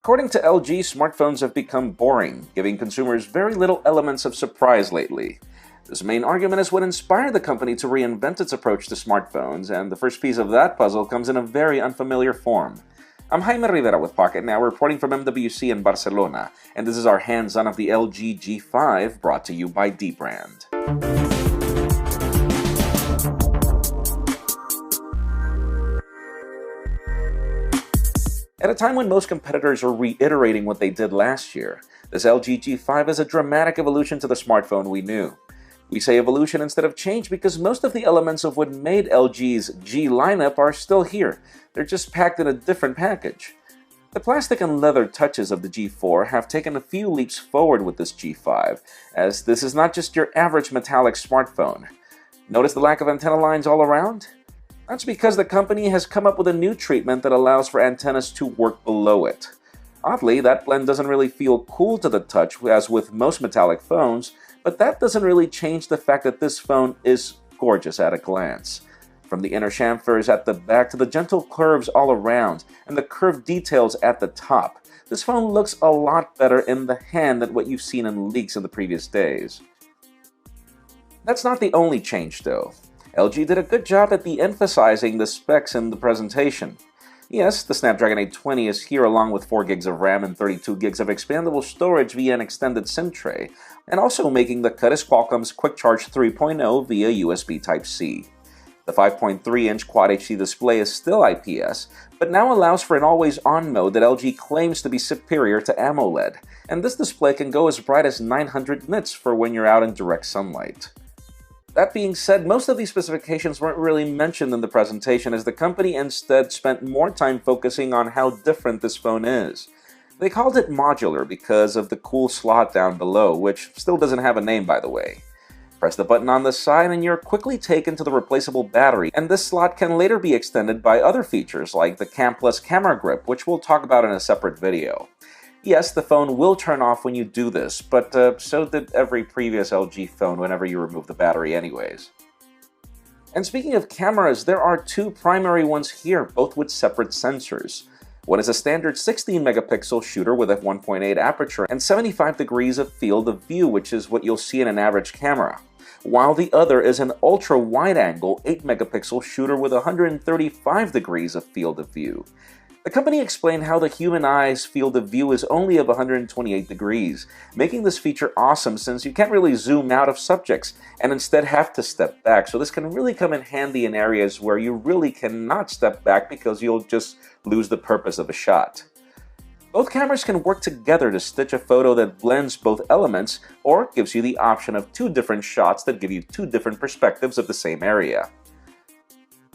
According to LG, smartphones have become boring, giving consumers very little elements of surprise lately. This main argument is what inspired the company to reinvent its approach to smartphones, and the first piece of that puzzle comes in a very unfamiliar form. I'm Jaime Rivera with Pocket Now, reporting from MWC in Barcelona, and this is our hands-on of the LG G5, brought to you by Dbrand. At a time when most competitors are reiterating what they did last year, this LG G5 is a dramatic evolution to the smartphone we knew. We say evolution instead of change because most of the elements of what made LG's G lineup are still here. They're just packed in a different package. The plastic and leather touches of the G4 have taken a few leaps forward with this G5, as this is not just your average metallic smartphone. Notice the lack of antenna lines all around? That's because the company has come up with a new treatment that allows for antennas to work below it. Oddly, that blend doesn't really feel cool to the touch as with most metallic phones, but that doesn't really change the fact that this phone is gorgeous at a glance. From the inner chamfers at the back to the gentle curves all around and the curved details at the top, this phone looks a lot better in the hand than what you've seen in leaks in the previous days. That's not the only change though. LG did a good job at de-emphasizing the specs in the presentation. Yes, the Snapdragon 820 is here along with 4 gigs of RAM and 32 gigs of expandable storage via an extended SIM tray, and also making the cut is Qualcomm's Quick Charge 3.0 via USB Type-C. The 5.3-inch Quad HD display is still IPS, but now allows for an always-on mode that LG claims to be superior to AMOLED, and this display can go as bright as 900 nits for when you're out in direct sunlight. That being said, most of these specifications weren't really mentioned in the presentation as the company instead spent more time focusing on how different this phone is. They called it modular because of the cool slot down below, which still doesn't have a name by the way. Press the button on the side and you're quickly taken to the replaceable battery, and this slot can later be extended by other features like the Cam Plus camera grip, which we'll talk about in a separate video. Yes, the phone will turn off when you do this, but so did every previous LG phone whenever you remove the battery anyways. And speaking of cameras, there are two primary ones here, both with separate sensors. One is a standard 16-megapixel shooter with f1.8 aperture and 75 degrees of field of view, which is what you'll see in an average camera, while the other is an ultra-wide-angle 8-megapixel shooter with 135 degrees of field of view. The company explained how the human eye's field of view is only of 128 degrees, making this feature awesome since you can't really zoom out of subjects and instead have to step back, so this can really come in handy in areas where you really cannot step back because you'll just lose the purpose of a shot. Both cameras can work together to stitch a photo that blends both elements or gives you the option of two different shots that give you two different perspectives of the same area.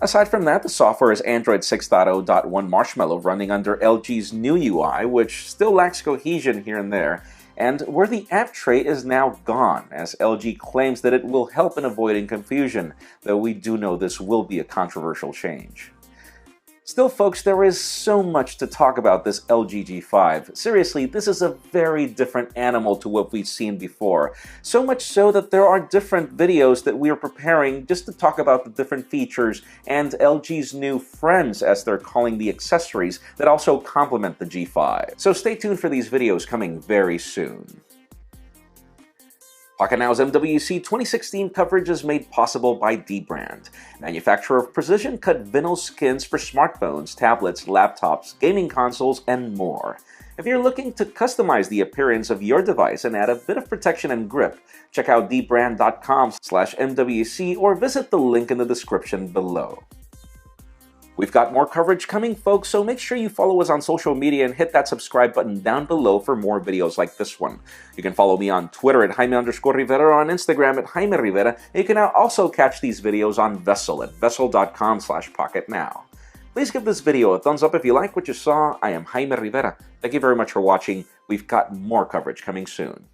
Aside from that, the software is Android 6.0.1 Marshmallow running under LG's new UI, which still lacks cohesion here and there, and where the app tray is now gone, as LG claims that it will help in avoiding confusion, though we do know this will be a controversial change. Still, folks, there is so much to talk about this LG G5. Seriously, this is a very different animal to what we've seen before. So much so that there are different videos that we are preparing just to talk about the different features and LG's new friends, as they're calling the accessories, that also complement the G5. So stay tuned for these videos coming very soon. Pocket Now's MWC 2016 coverage is made possible by Dbrand, manufacturer of precision-cut vinyl skins for smartphones, tablets, laptops, gaming consoles, and more. If you're looking to customize the appearance of your device and add a bit of protection and grip, check out dbrand.com/MWC or visit the link in the description below. We've got more coverage coming, folks, so make sure you follow us on social media and hit that subscribe button down below for more videos like this one. You can follow me on Twitter at Jaime_Rivera or on Instagram at Jaime Rivera, and you can now also catch these videos on Vessel at vessel.com/pocketnow. Please give this video a thumbs up if you like what you saw. I am Jaime Rivera. Thank you very much for watching. We've got more coverage coming soon.